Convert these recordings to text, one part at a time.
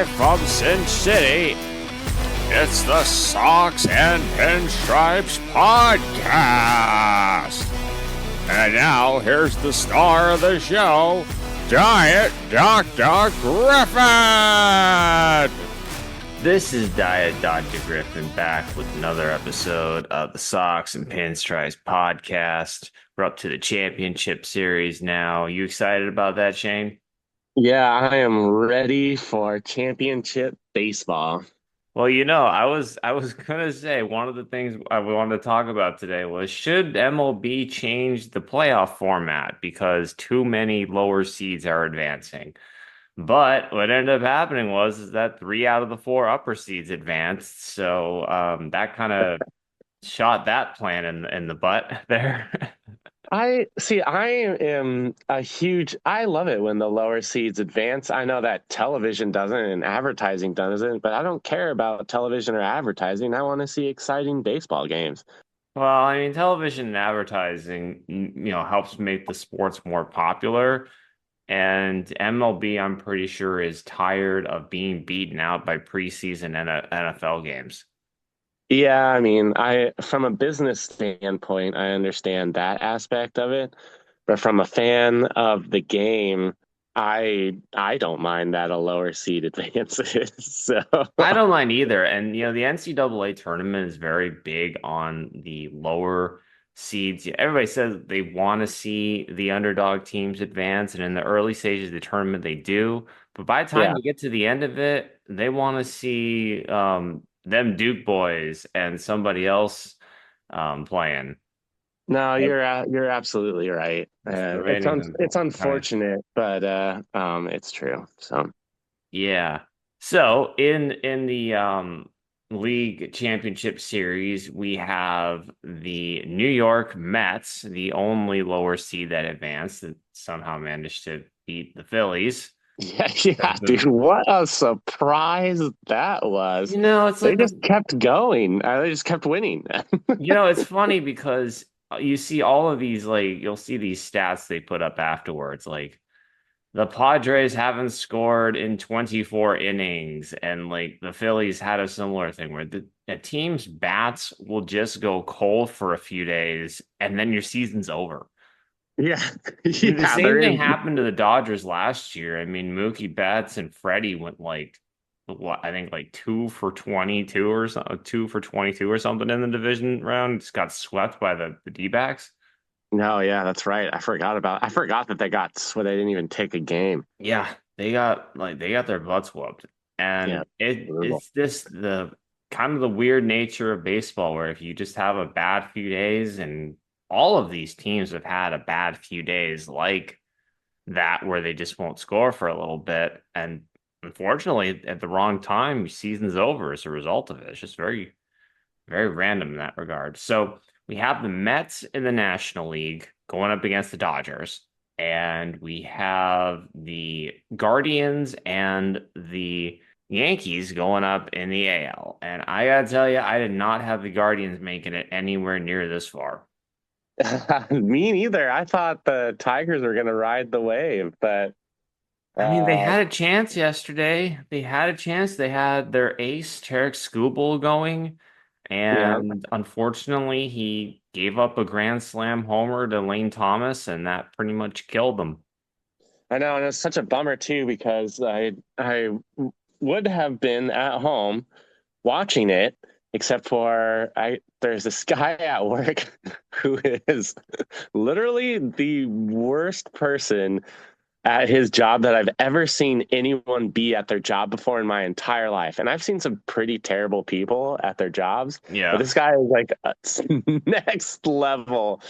Live from Sin City, it's the Socks and Pinstripes Podcast. And now, here's the star of the show, Diet Dr. Griffin! This is Diet Dr. Griffin back with another episode of the Socks and Pinstripes Podcast. We're up to the championship series now. You excited about that, Shane? Yeah, I am ready for championship baseball. Well, I was gonna say one of the things I wanted to talk about today was should MLB change the playoff format because too many lower seeds are advancing. But what ended up happening was that 3 out of the 4 upper seeds advanced, so that kind of shot that plan in the butt there. I see, I love it when the lower seeds advance. I know that television doesn't and advertising doesn't, but I don't care about television or advertising. I want to see exciting baseball games. Well, I mean, television and advertising, helps make the sports more popular. And MLB, I'm pretty sure, is tired of being beaten out by preseason NFL games. Yeah, I mean, from a business standpoint, I understand that aspect of it, but from a fan of the game, I don't mind that a lower seed advances. So I don't mind either. And, the NCAA tournament is very big on the lower seeds. Everybody says they want to see the underdog teams advance. And in the early stages of the tournament, they do. But by the time yeah. you get to the end of it, they want to see them Duke boys and somebody else playing. No, you're absolutely right. It's unfortunate, but it's true. So Yeah. So in the league championship series, we have the New York Mets, the only lower seed that advanced, that somehow managed to beat the Phillies. yeah, dude, what a surprise that was. It's They like just kept going. They just kept winning. it's funny because you see all of these, like, you'll see these stats they put up afterwards, like the Padres haven't scored in 24 innings, and like the Phillies had a similar thing where the team's bats will just go cold for a few days, and then your season's over. Yeah, The same thing happened to the Dodgers last year. I mean, Mookie Betts and Freddie went like, what, I think like 2 for 22 or something, 2 for 22 or something in the division round. Just got swept by the D-backs. No, yeah, that's right. I forgot that they didn't even take a game. Yeah, they got their butts whooped. And Yeah, it's this the kind of the weird nature of baseball where if you just have a bad few days, and all of these teams have had a bad few days like that where they just won't score for a little bit, and unfortunately at the wrong time, your season's over as a result of it. It's just very, very random in that regard. So we have the Mets in the National League going up against the Dodgers, and we have the Guardians and the Yankees going up in the AL. And I gotta tell you, I did not have the Guardians making it anywhere near this far. Me neither. I thought the Tigers were going to ride the wave, but I mean, they had a chance yesterday. They had a chance. They had their ace, Tarek Skubal, going. yeah, And unfortunately, he gave up a grand slam homer to Lane Thomas, and that pretty much killed them. I know, and it's such a bummer too because I would have been at home watching it, except for there's this guy at work who is literally the worst person at his job that I've ever seen anyone be at their job before in my entire life. And I've seen some pretty terrible people at their jobs. Yeah. But this guy is like next level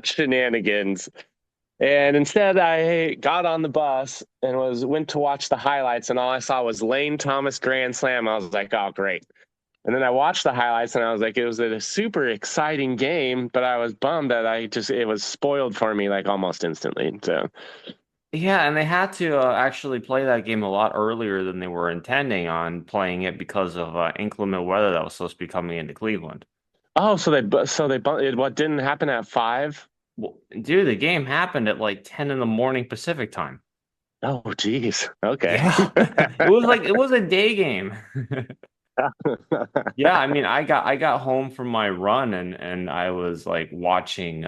shenanigans. And instead I got on the bus and went to watch the highlights, and all I saw was Lane Thomas grand slam. I was like, oh, great. And then I watched the highlights and I was like, it was a super exciting game, but I was bummed that it was spoiled for me like almost instantly. So Yeah, and they had to actually play that game a lot earlier than they were intending on playing it because of inclement weather that was supposed to be coming into Cleveland. oh, what didn't happen at 5? Well, dude, the game happened at like 10 in the morning Pacific time. Oh, geez. Okay. Yeah, it was a day game. Yeah, I mean, I got home from my run and I was like watching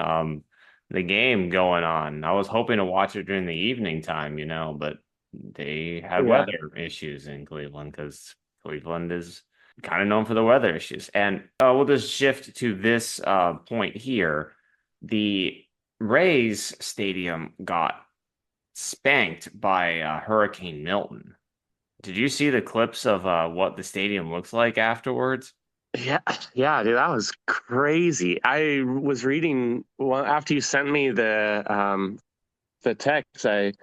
the game going on. I was hoping to watch it during the evening time, but they had Yeah. weather issues in Cleveland because Cleveland is kind of known for the weather issues. And we'll just shift to this point here. The Rays stadium got spanked by Hurricane Milton. Did you see the clips of what the stadium looks like afterwards? Yeah, yeah, dude, that was crazy. I was reading well after you sent me the text. I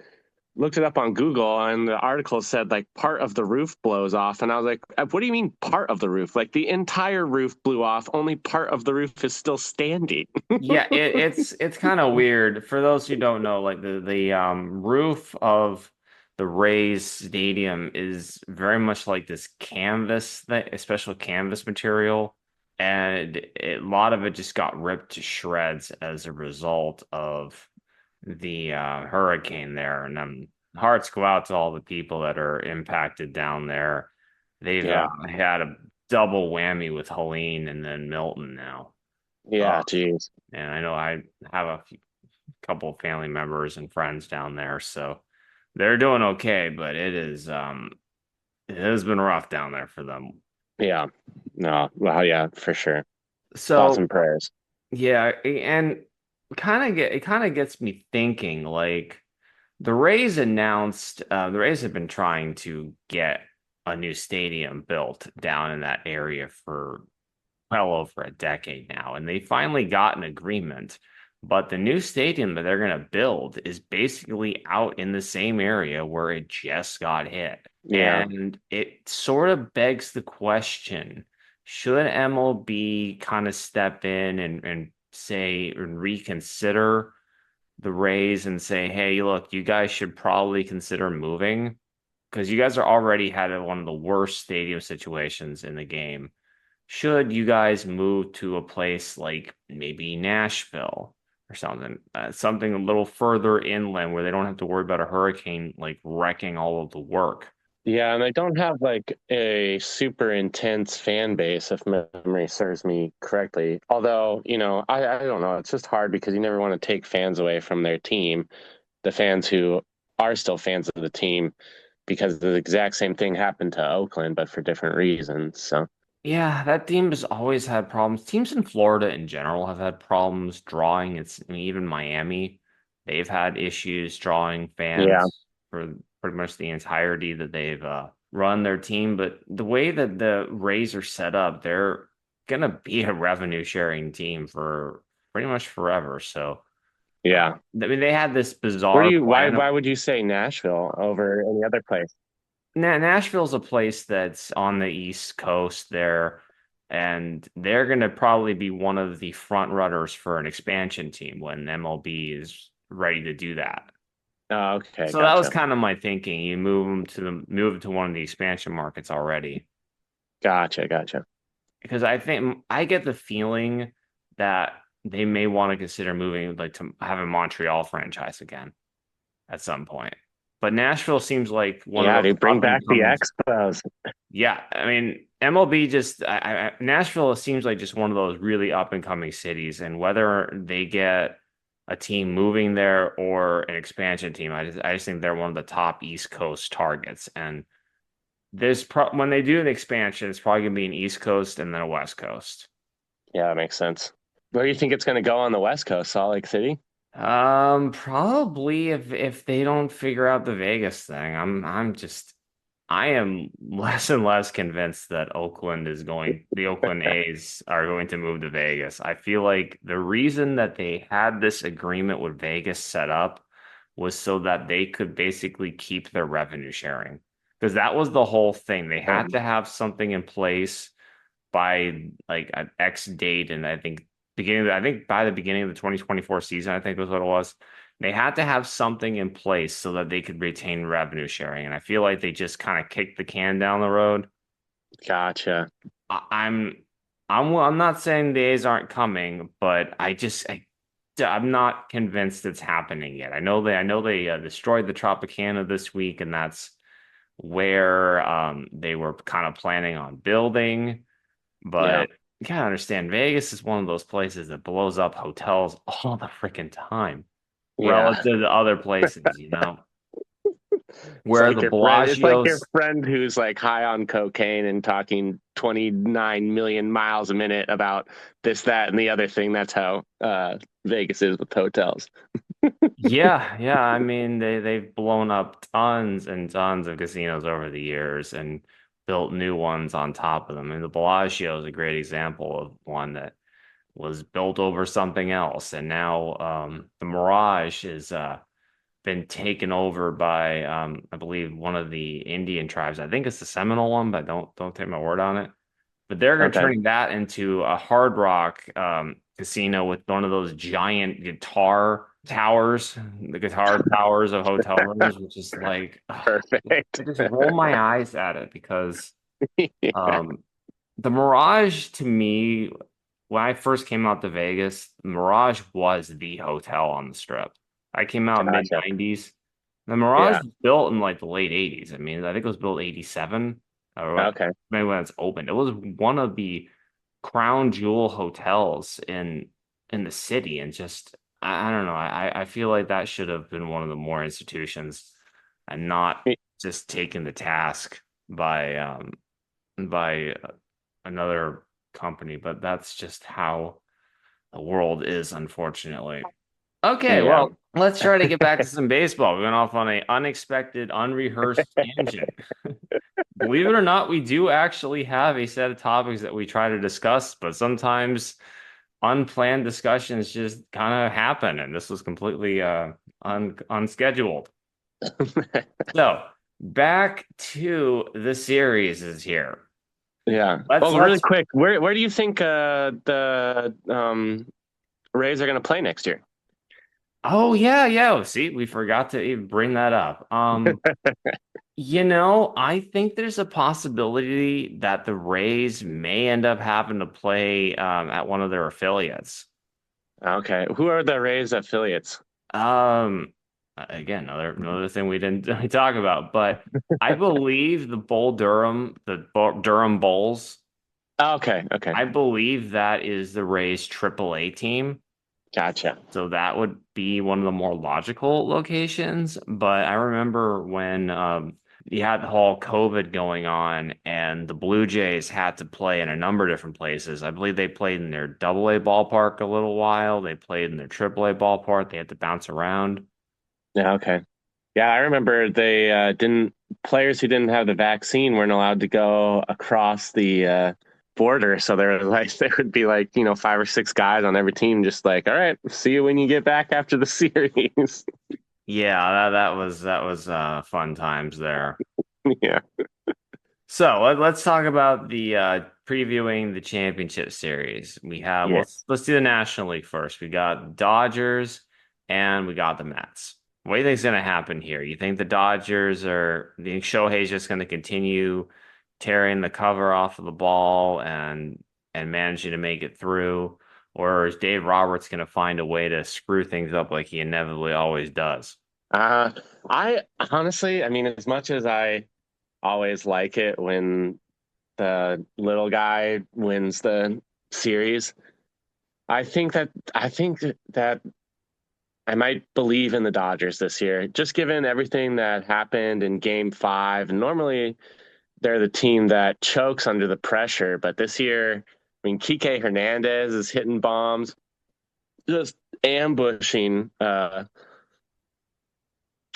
looked it up on Google, and the article said like part of the roof blows off, and I was like, "What do you mean part of the roof? Like the entire roof blew off. Only part of the roof is still standing." Yeah, it's kind of weird. For those who don't know, like the roof of the Rays Stadium is very much like this canvas, that a special canvas material, and a lot of it just got ripped to shreds as a result of the hurricane there. And hearts go out to all the people that are impacted down there. They've Yeah, had a double whammy with Helene and then Milton now. yeah, geez. And I know I have couple of family members and friends down there, so they're doing okay, but it has been rough down there for them. Yeah, no, well, yeah, for sure. Thoughts So and prayers. yeah, and it kind of gets me thinking, like the Rays have been trying to get a new stadium built down in that area for well over a decade now, and they finally got an agreement. But the new stadium that they're going to build is basically out in the same area where it just got hit. Yeah, And it sort of begs the question, should MLB kind of step in and say and reconsider the Rays and say, hey, look, you guys should probably consider moving because you guys are already had one of the worst stadium situations in the game. Should you guys move to a place like maybe Nashville or something, something a little further inland where they don't have to worry about a hurricane like wrecking all of the work? yeah, and I don't have like a super intense fan base, if memory serves me correctly. Although, I don't know. It's just hard because you never want to take fans away from their team, the fans who are still fans of the team, because the exact same thing happened to Oakland, but for different reasons. So, Yeah, that team has always had problems. Teams in Florida in general have had problems drawing. I mean, even Miami, they've had issues drawing yeah, fans for pretty much the entirety that they've run their team. But the way that the Rays are set up, they're gonna be a revenue sharing team for pretty much forever. So, yeah. I mean, they had this Where do bizarre you, plan. why would you say Nashville over any other place? Nashville's a place that's on the East Coast there, and they're going to probably be one of the front runners for an expansion team when MLB is ready to do that. Oh, okay, So that was gotcha. kind of my thinking. You move to one of the expansion markets already, Gotcha, gotcha. because I think I get the feeling that they may want to consider moving like to have a Montreal franchise again at some point. But Nashville seems like one of Yeah, those dude, bring up and back the coming. Expos. Yeah, I mean, MLB just Nashville seems like just one of those really up and coming cities, and whether they get a team moving there or an expansion team, I just think they're one of the top East Coast targets. And when they do an expansion, it's probably gonna be an East Coast and then a West Coast. Yeah, that makes sense. Where do you think it's going to go on the West Coast? Salt Lake City? Probably if they don't figure out the Vegas thing, I am less and less convinced that the Oakland A's are going to move to Vegas. I feel like the reason that they had this agreement with Vegas set up was so that they could basically keep their revenue sharing. Because that was the whole thing. They Yeah. had to have something in place by like an X date, and I think by the beginning of the 2024 season, I think was what it was. They had to have something in place so that they could retain revenue sharing, and I feel like they just kind of kicked the can down the road. Gotcha. I, I'm I'm not saying the A's aren't coming, but I'm not convinced it's happening yet. I know they destroyed the Tropicana this week, and that's where they were kind of planning on building. Yeah. But you gotta understand, Vegas is one of those places that blows up hotels all the freaking time Yeah. relative to other places, It's where like the your friend. It's like your Bellagio's. friend who's like high on cocaine and talking 29 million miles a minute about this, that, and the other thing. That's how Vegas is with hotels. Yeah, yeah. I mean, they've blown up tons and tons of casinos over the years and built new ones on top of them. And the Bellagio is a great example of one that was built over something else, and now the Mirage has been taken over by I believe one of the Indian tribes. I think it's the Seminole one, but don't take my word on it. But they're Okay. turning that into a Hard Rock casino with one of those giant guitar towers, the guitar towers of hotel rooms, which is like, Perfect. I just roll my eyes at it because Yeah. um, the Mirage to me, when I first came out to Vegas, Mirage was the hotel on the strip. I came out mid Gotcha. 90s. The Mirage Yeah. was built in like the late 80s. I mean, I think it was built 87 or Okay. maybe when it's opened. It was one of the crown jewel hotels in the city, and just I don't know. I feel like that should have been one of the more institutions and not just taken the task by another company, but that's just how the world is, unfortunately. Okay, Yeah. well, let's try to get back to some baseball. We went off on an unexpected, unrehearsed tangent. Believe it or not, we do actually have a set of topics that we try to discuss, but sometimes unplanned discussions just kind of happen, and this was completely unscheduled. So, back to the series is here. Yeah. Let's Oh, really let's quick, where do you think the Rays are going to play next year? Oh yeah, yeah. See, we forgot to even bring that up. I think there's a possibility that the Rays may end up having to play at one of their affiliates. Okay. Who are the Rays affiliates? Again, another thing we didn't really talk about, but I believe the Durham Bulls, Oh, okay. Okay. I believe that is the Rays AAA team. Gotcha. So that would be one of the more logical locations. But I remember when you had the whole COVID going on and the Blue Jays had to play in a number of different places. I believe they played in their AA ballpark a little while. They played in their AAA ballpark. They had to bounce around. Yeah. Okay. Yeah, I remember they didn't players who didn't have the vaccine weren't allowed to go across the border. So there was like there would be like, 5 or 6 guys on every team just like, all right, see you when you get back after the series. Yeah, that was fun times there. Yeah. So let's talk about the previewing the championship series. We have Yeah. let's do the National League first. We got Dodgers and we got the Mets. What do you think is going to happen here? You think the Dodgers are, you think Shohei's just going to continue tearing the cover off of the ball and managing to make it through, or is Dave Roberts going to find a way to screw things up like he inevitably always does? Uh, I honestly, I mean, as much as I always like it when the little guy wins the series, I think that I might believe in the Dodgers this year, just given everything that happened in Game 5. And normally, they're the team that chokes under the pressure, but this year, I mean, Kike Hernandez is hitting bombs, just ambushing Yu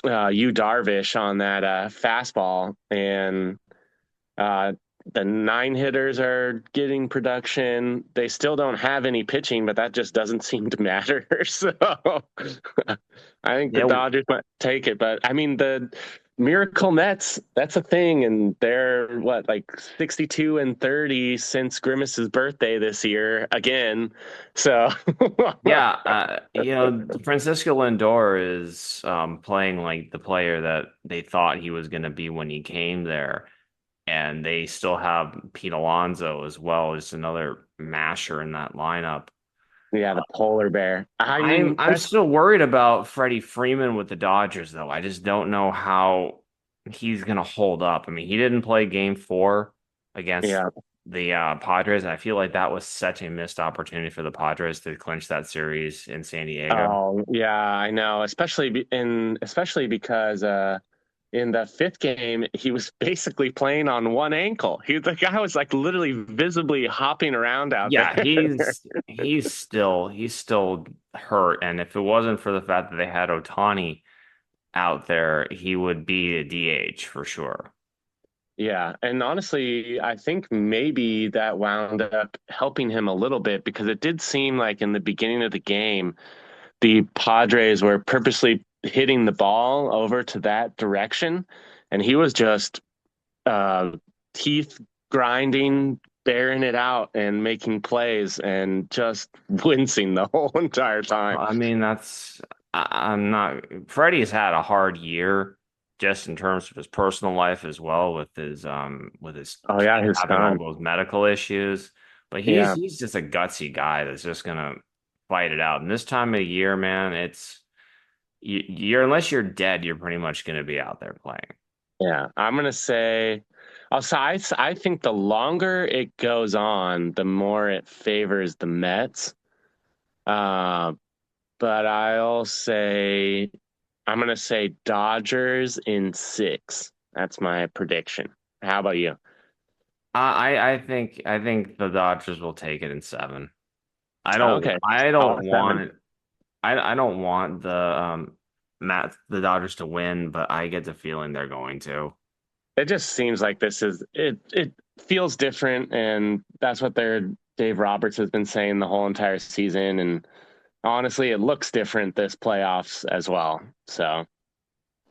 Darvish on that fastball, and uh, the 9 hitters are getting production. They still don't have any pitching, but that just doesn't seem to matter. So I think the Yeah, Dodgers might take it. But I mean, the Miracle Mets, that's a thing. And they're what, like 62-30 since Grimace's birthday this year again. So yeah, Francisco Lindor is playing like the player that they thought he was going to be when he came there, and they still have Pete Alonso as well, just another masher in that lineup. Yeah, the polar bear. I I'm mean, I'm that's still worried about Freddie Freeman with the Dodgers, though. I just don't know how he's gonna hold up. I mean, he didn't play game four against yeah. the Padres, and I feel like that was such a missed opportunity for the Padres to clinch that series in San Diego. Oh, yeah, I know. Especially because in the fifth game, he was basically playing on one ankle. The guy was like literally visibly hopping around out there. Yeah, he's still hurt, and if it wasn't for the fact that they had Otani out there, he would be a DH for sure. Yeah, and honestly, I think maybe that wound up helping him a little bit because it did seem like in the beginning of the game, the Padres were purposely hitting the ball over to that direction, and he was just uh, teeth grinding, bearing it out, and making plays, and just wincing the whole entire time. I mean, I'm not. Freddie's had a hard year, just in terms of his personal life as well, with his Oh kid yeah, his having all son. those medical issues. But he's Yeah, he's just a gutsy guy that's just gonna fight it out. And this time of year, man, you're unless you're dead, you're pretty much gonna be out there playing. yeah. I'm gonna say. Also, I think the longer it goes on, the more it favors the Mets. Uh, but I'll say I'm gonna say Dodgers in six. That's my prediction. How about you? I think the Dodgers will take it in seven. I don't Okay, I all don't seven. want I don't want the Dodgers to win, but I get the feeling they're going to. It just seems like this is it. It feels different, and that's what their Dave Roberts has been saying the whole entire season. And honestly, it looks different this playoffs as well. So,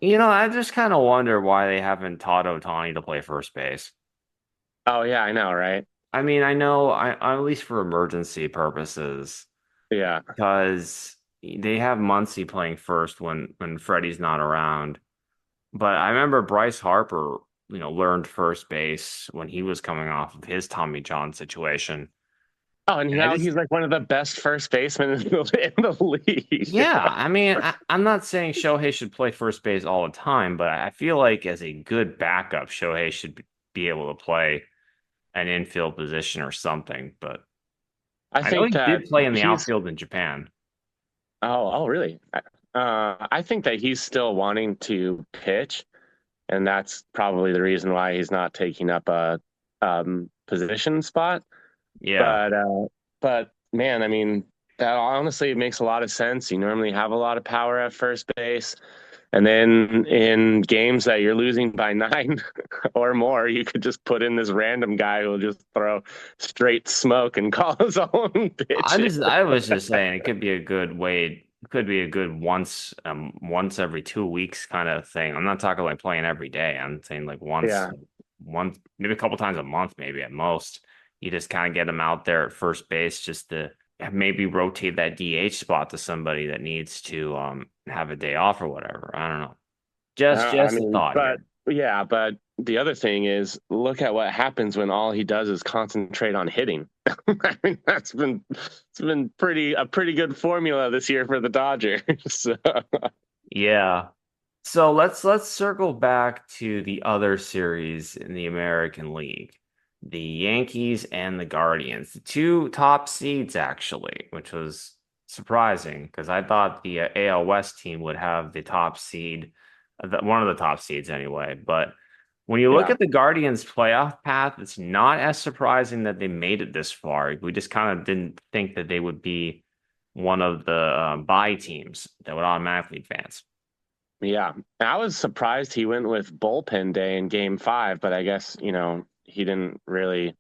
I just kind of wonder why they haven't taught Otani to play first base. oh yeah, I know, right? I mean, I know at least for emergency purposes, Yeah. because they have Muncy playing first when Freddie's not around. But I remember Bryce Harper, learned first base when he was coming off of his Tommy John situation. Oh, and And I now just he's like one of the best first basemen in the league. Yeah, I mean, I'm not saying Shohei should play first base all the time, but I feel like as a good backup, Shohei should be able to play an infield position or something. But I I know think he that did play in the he's. outfield in Japan. Oh, really? I think that he's still wanting to pitch, and that's probably the reason why he's not taking up a position spot. Yeah. But man, I mean, that honestly makes a lot of sense. You normally have a lot of power at first base, and then in games that you're losing by nine or more, you could just put in this random guy who'll just throw straight smoke and call his own pitch. I was just saying it could be a good way, it could be a good once every 2 weeks kind of thing. I'm not talking like playing every day. I'm saying like Yeah, once, maybe a couple times a month, maybe at most. You just kind of get them out there at first base just to maybe rotate that DH spot to somebody that needs to have a day off or whatever. I don't know. I Just a mean, thought but here. yeah, but the other thing is, look at what happens when all he does is concentrate on hitting. I mean, it's been pretty good formula this year for the Dodgers. So, Yeah. So let's circle back to the other series in the American League. The Yankees and the Guardians, the two top seeds actually, which was surprising because I thought the AL West team would have the top seed, one of the top seeds anyway. But when you look yeah, at the Guardians' playoff path, it's not as surprising that they made it this far. We just kind of didn't think that they would be one of the bye teams that would automatically advance. yeah. I was surprised he went with bullpen day in Game 5, but I guess he didn't really.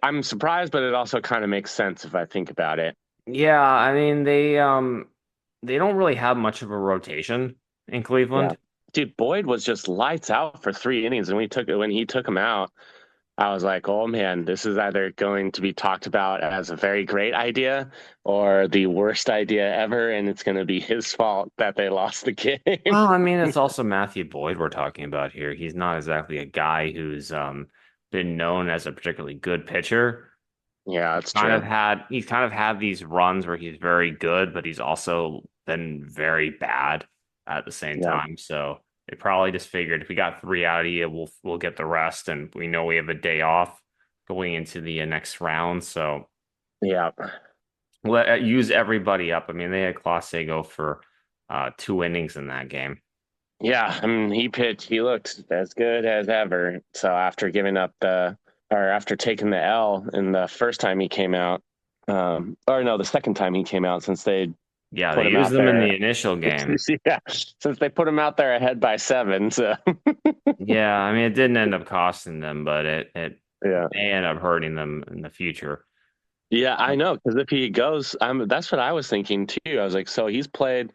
I'm surprised, but it also kind of makes sense if I think about it. Yeah, I mean they don't really have much of a rotation in Yeah, Cleveland. dude, Boyd was just lights out for 3 innings, and when he took him out. I was like, oh man, this is either going to be talked about as a very great idea or the worst idea ever, and it's going to be his fault that they lost the game. Well, I mean it's also Matthew Boyd we're talking about here. He's not exactly a guy who's been known as a particularly good pitcher. Yeah, that's true. He's kind of had these runs where he's very good, but he's also been very bad at the same Yeah. time. So they probably just figured if we got three out of you, we'll get the rest, and we know we have a day off going into the next round. So Yeah. let use everybody up. I mean, they had Clase go for 2 innings in that game. Yeah. I mean, he looked as good as ever. So after giving up or after taking the L in the first time he came out, or no, the second time he came out since they Yeah, put they him used out them in there. the initial game. Yeah. Since they put him out there ahead by 7. So, Yeah, I mean, it didn't end up costing them, but it yeah. may end up hurting them in the future. Yeah, I know. Because if he goes, that's what I was thinking too. I was like, so he's played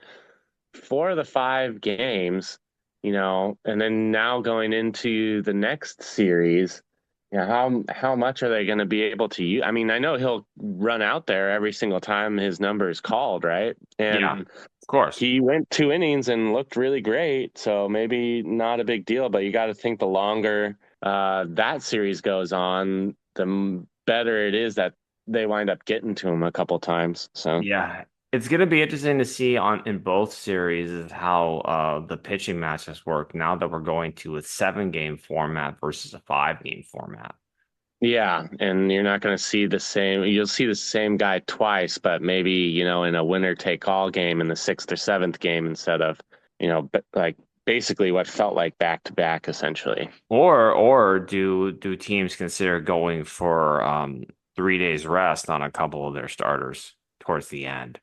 4 of the 5 games, and then now going into the next series, how much are they going to be able to use? I mean, I know he'll run out there every single time his number is called, right? Yeah, And of course. he went 2 innings and looked really great, so maybe not a big deal. But you got to think the longer that series goes on, the better it is that they wind up getting to him a couple times. So. Yeah, it's going to be interesting to see on in both series is how the pitching matches work now that we're going to a 7 game format versus a 5 game format. Yeah, and you're not going to see the same. You'll see the same guy twice, but maybe in a winner take all game in the 6th or 7th game instead of like basically what felt like back to back essentially. Or do teams consider going for 3 days rest on a couple of their starters towards the end?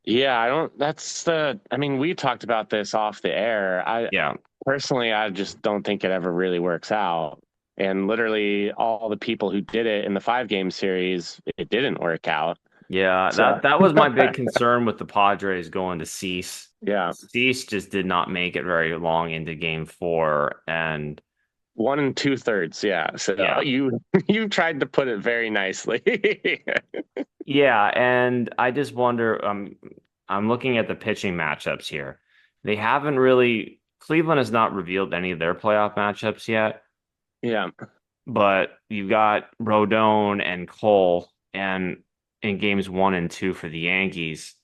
Yeah, I don't. That's the. I mean, we talked about this off the air. I Yeah. personally, I just don't think it ever really works out. And literally, all the people who did it in the 5 game series, it didn't work out. Yeah, So that was my big concern with the Padres going to Cease. yeah, Cease just did not make it very long into game 4. And 1 2/3. Yeah. So yeah. you tried to put it very nicely. Yeah, and I just wonder, I'm looking at the pitching matchups here. They haven't really Cleveland has not revealed any of their playoff matchups yet, Yeah. but you've got Rodon and Cole and in games 1 and 2 for the Yankees.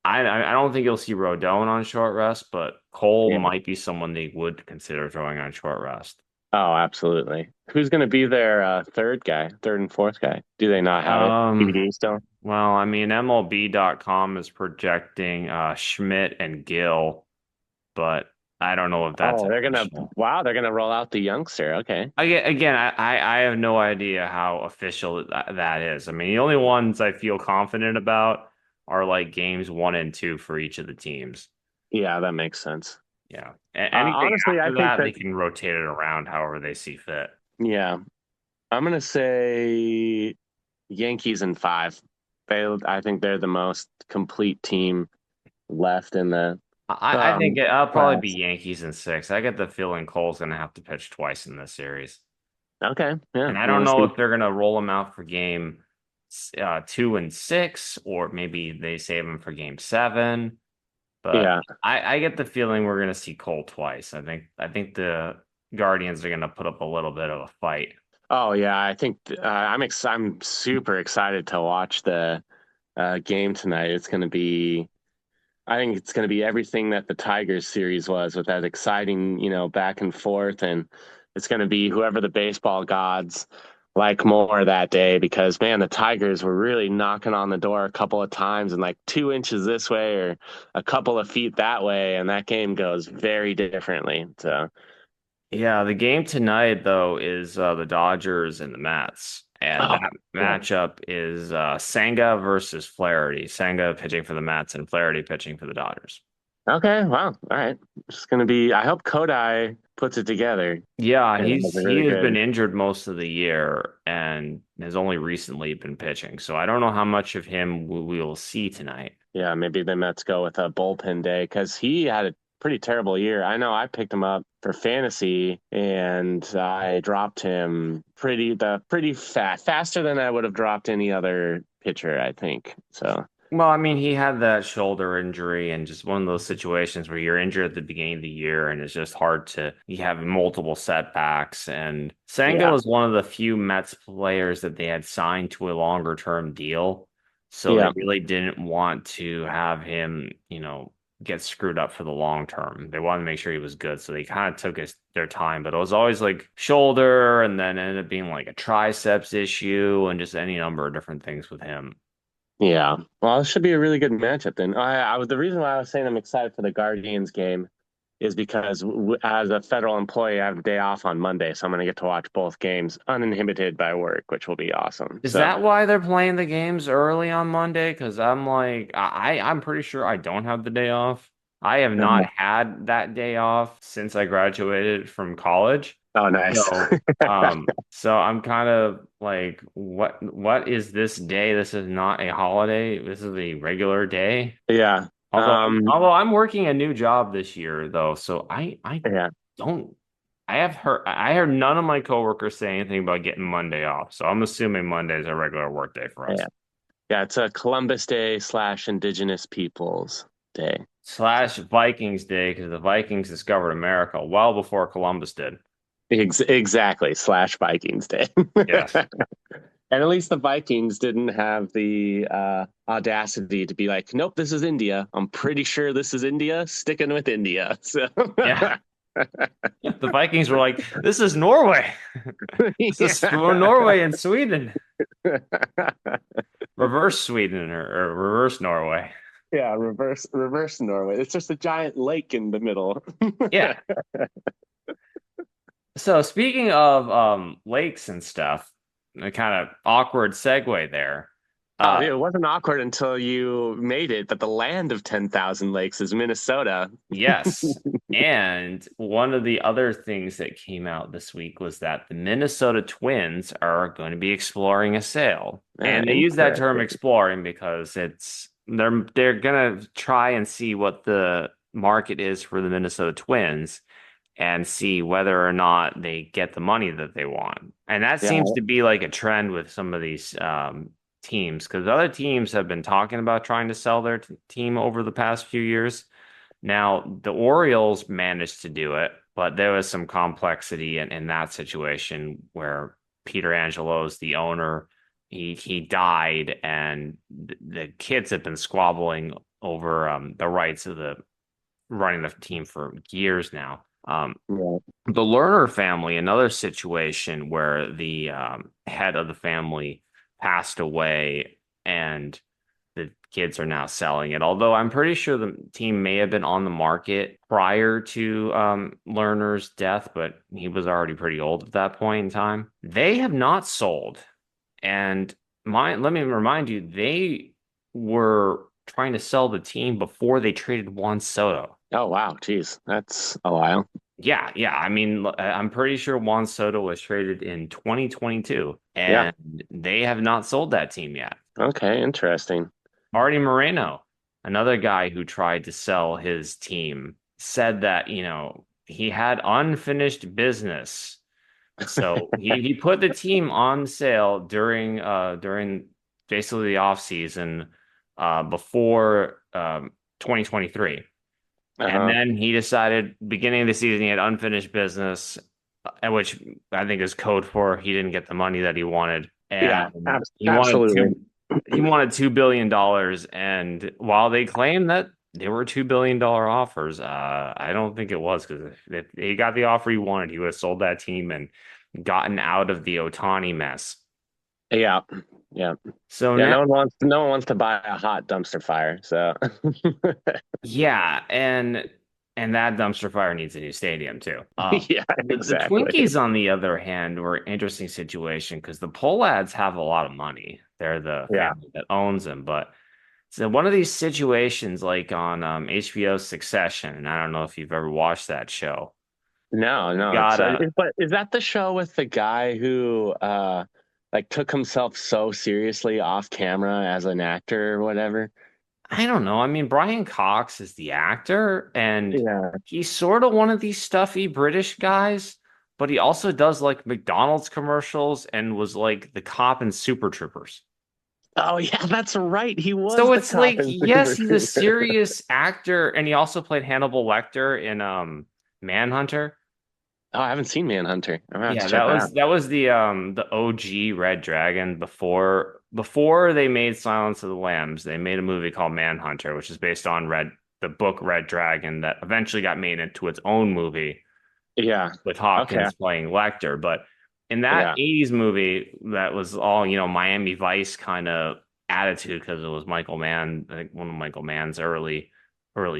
I don't think you'll see Rodon on short rest, but Cole Yeah. might be someone they would consider throwing on short rest. Oh, absolutely. Who's going to be their third guy, third and fourth guy? Do they not have it? Um, DVD still? well, I mean, MLB.com is projecting Schmidt and Gill, but I don't know if that's Oh, official. they're gonna roll out the youngster. Okay. Again, I have no idea how official that is. I mean, the only ones I feel confident about are like games 1 and 2 for each of the teams. Yeah, that makes sense. Yeah. Anything Honestly, I after think that, that, they can rotate it around however they see fit. yeah, I'm gonna say Yankees in 5. I think they're the most complete team left in the I think I'll probably be class. Yankees in 6. I get the feeling Cole's going to have to pitch twice in this series. Okay, yeah, And I don't we'll know see. if they're going to roll him out for game 2 and 6, or maybe they save him for game 7. But Yeah. I get the feeling we're going to see Cole twice. I think the Guardians are going to put up a little bit of a fight. Oh yeah, I think I'm super excited to watch the game tonight. I think it's gonna be everything that the Tigers series was, with that exciting, back and forth, and it's gonna be whoever the baseball gods like more that day, because man, the Tigers were really knocking on the door a couple of times and like 2 inches this way or a couple of feet that way, and that game goes very differently. So Yeah, the game tonight though is the Dodgers and the Mets, and oh, that yeah. matchup is Senga versus Flaherty. Senga pitching for the Mets and Flaherty pitching for the Dodgers. Okay, wow. All right. It's gonna be, I hope Kodai puts it together Yeah, and has a he really has been good. injured most of the year and has only recently been pitching. So I don't know how much of him we will see tonight. Yeah, maybe the Mets go with a bullpen day because he had a pretty terrible year. I know I picked him up for fantasy and I dropped him pretty fast, faster than I would have dropped any other pitcher, I think. So Well, I mean, he had that shoulder injury and just one of those situations where you're injured at the beginning of the year and it's just hard to, you have multiple setbacks. And Senga Yeah, was one of the few Mets players that they had signed to a longer term deal. So they yeah, really didn't want to have him, get screwed up for the long term. They wanted to make sure he was good. So they kind of took their time, but it was always like shoulder and then ended up being like a triceps issue and just any number of different things with him. yeah. Well, it should be a really good matchup then. I was the reason why I was saying I'm excited for the Guardians game is because as a federal employee, I have a day off on Monday, so I'm going to get to watch both games uninhibited by work, which will be awesome. Is So, that why they're playing the games early on Monday? Because I'm like, I'm pretty sure I don't have the day off. I have not had that day off since I graduated from college. oh, nice. So I'm kind of like, what is this day? This is not a holiday. This is a regular day. Yeah. Although although I'm working a new job this year though, so I Yeah. don't I heard none of my coworkers say anything about getting Monday off. So I'm assuming Monday is a regular work day for us. Yeah. Yeah. It's a Columbus Day / Indigenous Peoples Day. Slash Vikings Day because the Vikings discovered America well before Columbus did. Exactly. / Vikings Day. Yes. And at least the Vikings didn't have the audacity to be like, nope, this is India. I'm pretty sure this is India. Sticking with India. So, Yeah. Yeah. The Vikings were like, this is Norway. This is from Norway and Sweden. Reverse Sweden or reverse Norway. yeah, reverse Norway. It's just a giant lake in the middle. Yeah. So speaking of lakes and stuff, a kind of awkward segue there. Oh, Uh dude, it wasn't awkward until you made it, but the land of 10,000 lakes is Minnesota. yes. And one of the other things that came out this week was that the Minnesota Twins are going to be exploring a sale. And they use that term Interesting. exploring because they're gonna try and see what the market is for the Minnesota Twins and see whether or not they get the money that they want. And that Yeah, seems to be like a trend with some of these teams because other teams have been talking about trying to sell their team over the past few years. Now, the Orioles managed to do it, but there was some complexity in that situation where Peter Angelo's the owner. He died, and the kids have been squabbling over the rights of the running the team for years now. yeah, The Lerner family, another situation where the head of the family passed away and the kids are now selling it. Although I'm pretty sure the team may have been on the market prior to Lerner's death, but he was already pretty old at that point in time. They have not sold. And let me remind you, they were trying to sell the team before they traded Juan Soto. Oh, wow. Geez, that's a while. Yeah, yeah. I mean, I'm pretty sure Juan Soto was traded in 2022, Yeah. and they have not sold that team yet. Okay. Interesting. Marty Moreno, another guy who tried to sell his team, said that, he had unfinished business. So he put the team on sale during basically the off season before 2023. And Uh-huh. then he decided, beginning of the season, he had unfinished business, which I think is code for he didn't get the money that he wanted, Yeah. and Absolutely. he wanted $2 billion. And while they claim that they were $2 billion offers, I don't think it was because if he got the offer he wanted, he would have sold that team and gotten out of the Otani mess. Yeah. Yeah. So Yeah. now, No one wants to buy a hot dumpster fire. So, yeah, and that dumpster fire needs a new stadium too. yeah, The exactly. Twinkies, on the other hand, were an interesting situation because the Pohlads have a lot of money. They're the Yeah. family that owns them, but so one of these situations, like on HBO's Succession, and I don't know if you've ever watched that show. No, You no. got a But is that the show with the guy who like took himself so seriously off camera as an actor or whatever? I don't know. I mean, Brian Cox is the actor, and Yeah. he's sort of one of these stuffy British guys, but he also does like McDonald's commercials and was like the cop in Super Troopers. Oh yeah, that's right. He was So the it's cop like, in yes, Super he's a Troopers. serious actor, and he also played Hannibal Lecter in Manhunter. Oh, I haven't seen Manhunter. I'm gonna have to Yeah, check that out. that was the OG Red Dragon before they made Silence of the Lambs. They made a movie called Manhunter, which is based on the book Red Dragon that eventually got made into its own movie Yeah. with Okay. Hawkins playing Lecter. But in that Yeah. 80s movie, that was all, Miami Vice kind of attitude because it was Michael Mann, I think one of Michael Mann's early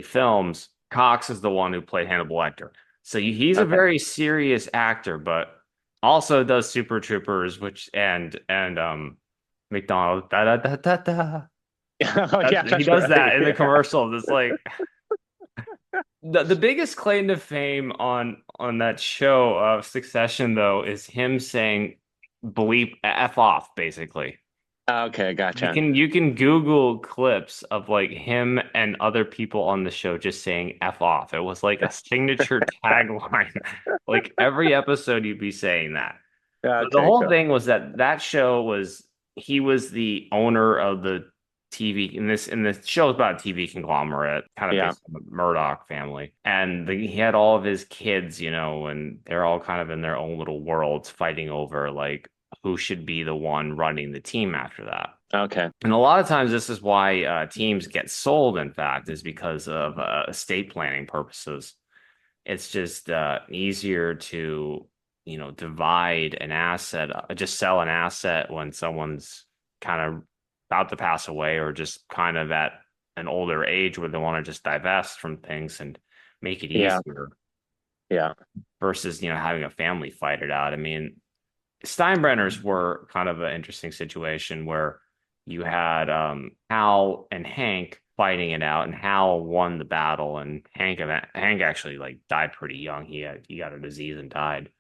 films. Cox is the one who played Hannibal Lecter. So he's a Okay. very serious actor, but also does Super Troopers, which and McDonald da da da da da. Oh yeah, He that's does right. that in the Yeah. commercials. It's like the biggest claim to fame on that show of Succession though is him saying bleep F off basically. Okay, gotcha. You can Google clips of like him and other people on the show just saying F off. It was like a signature tagline. Like every episode you'd be saying that. But the Okay, whole cool. thing was that show was he was the owner of the TV in the show is about a TV conglomerate, kind of Yeah. based on the Murdoch family, and he had all of his kids, and they're all kind of in their own little worlds, fighting over like who should be the one running the team after that. Okay. And a lot of times, this is why teams get sold. In fact, is because of estate planning purposes. It's just easier to, divide an asset, just sell an asset when someone's kind of about to pass away or just kind of at an older age where they want to just divest from things and make it Yeah. easier Yeah. versus, having a family fight it out. I mean, Steinbrenners were kind of an interesting situation where you had Hal and Hank fighting it out, and Hal won the battle, and Hank actually like died pretty young. He got a disease and died.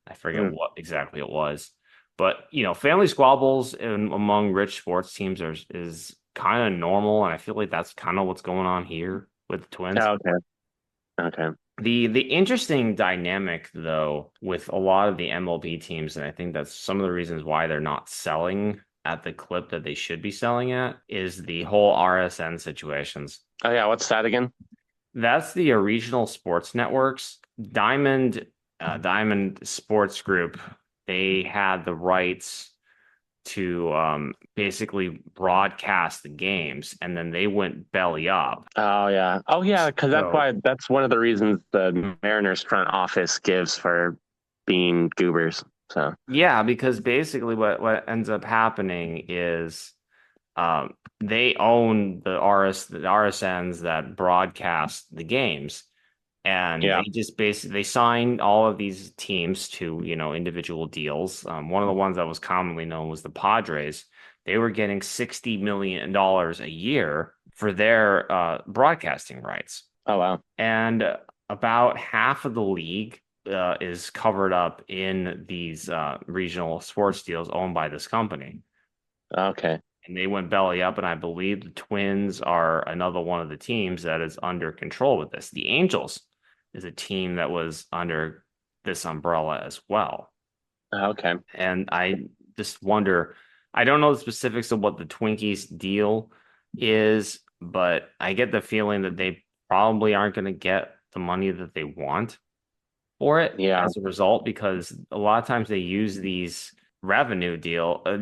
I forget Mm. what exactly it was, but family squabbles among rich sports teams is kind of normal, and I feel like that's kind of what's going on here with the Twins. Okay. Okay. The interesting dynamic though with a lot of the MLB teams, and I think that's some of the reasons why they're not selling at the clip that they should be selling at, is the whole RSN situations. Oh yeah, what's that again? That's the regional sports networks. Diamond Sports Group, they had the rights to basically broadcast the games, and then they went belly up. Oh yeah. Oh yeah, because So that's one of the reasons the Mariners front office gives for being goobers. So yeah, because basically what ends up happening is they own the RSNs that broadcast the games, and yeah. they just basically they signed all of these teams to individual deals. One of the ones that was commonly known was the Padres. They were getting $60 million a year for their broadcasting rights, Oh wow. and about half of the league is covered up in these regional sports deals owned by this company. Okay. And they went belly up, and I believe the Twins are another one of the teams that is under control with this. The Angels is a team that was under this umbrella as well. Okay. And I just wonder, I don't know the specifics of what the Twinkies deal is, but I get the feeling that they probably aren't going to get the money that they want for it Yeah. as a result, because a lot of times they use they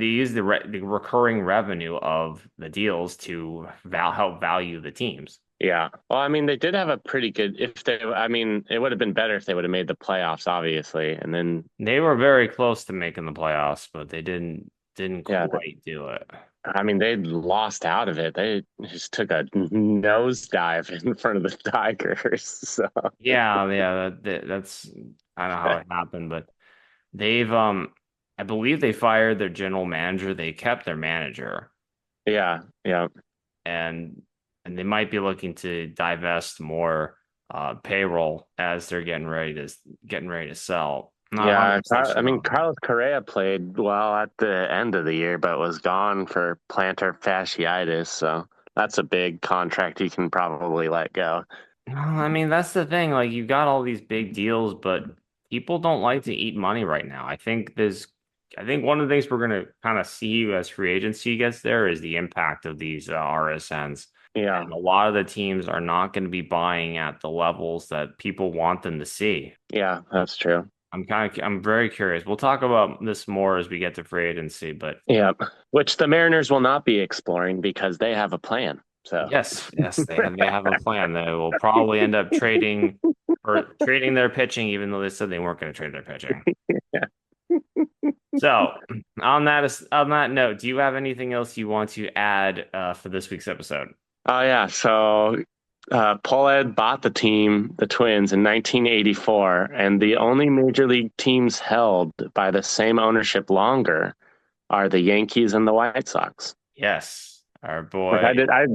use the recurring revenue of the deals to help value the teams. Yeah. Well, I mean, they did have a pretty good if they I mean, it would have been better if they would have made the playoffs, obviously. And then They were very close to making the playoffs, but they didn't yeah, quite do it. I mean, they lost out of it. They just took a nosedive in front of the Tigers. So Yeah, that's kind of how it happened. But they've I believe they fired their general manager. They kept their manager, yeah, yeah. and they might be looking to divest more payroll as they're getting ready to sell. Not Yeah, 100% I sure mean, on that. Carlos Correa played well at the end of the year, but was gone for plantar fasciitis. So that's a big contract you can probably let go. No, I mean, that's the thing. Like, you got all these big deals, but people don't like to eat money right now. I think there's I think one of the things we're going to kind of see as free agency gets there is the impact of these RSNs. Yeah, And a lot of the teams are not going to be buying at the levels that people want them to see. yeah, that's true. I'm very curious. We'll talk about this more as we get to free agency, but Yeah, which the Mariners will not be exploring because they have a plan. So yes, they have a plan. They will probably end up trading their pitching, even though they said they weren't going to trade their pitching. yeah. So on that note, do you have anything else you want to add for this week's episode? Oh yeah, so Pohlad bought the Twins, in 1984, and the only major league teams held by the same ownership longer are the Yankees and the White Sox. Yes, our Like boy.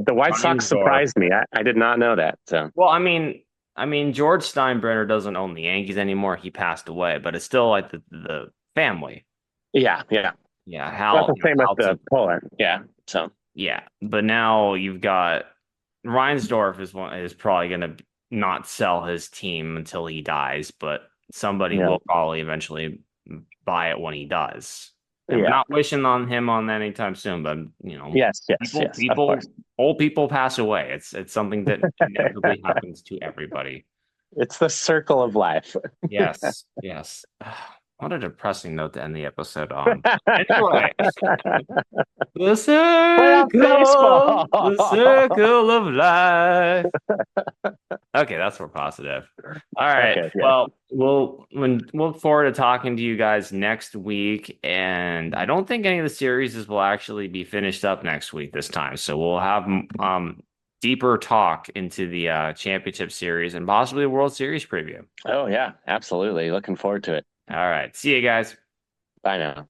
the White Sox surprised me. I did not know that. So Well, I mean, George Steinbrenner doesn't own the Yankees anymore. He passed away, but it's still like the family. yeah, Yeah, not the same with Hal the Pohlad. Yeah, so yeah, but now you've got Reinsdorf is probably going to not sell his team until he dies, but somebody Yeah. will probably eventually buy it when he does. And we're Yeah. not wishing on him on that anytime soon, but Yes, of people, course. old people pass away. It's something that inevitably happens to everybody. It's the circle of life. Yes. What a depressing note to end the episode on. Anyway, the baseball. circle of life. Okay, that's more positive. All right. Okay, yeah. Well, we'll look forward to talking to you guys next week. And I don't think any of the series will actually be finished up next week this time. So we'll have deeper talk into the championship series and possibly a World Series preview. Oh yeah, absolutely. Looking forward to it. All right. See you guys. Bye now.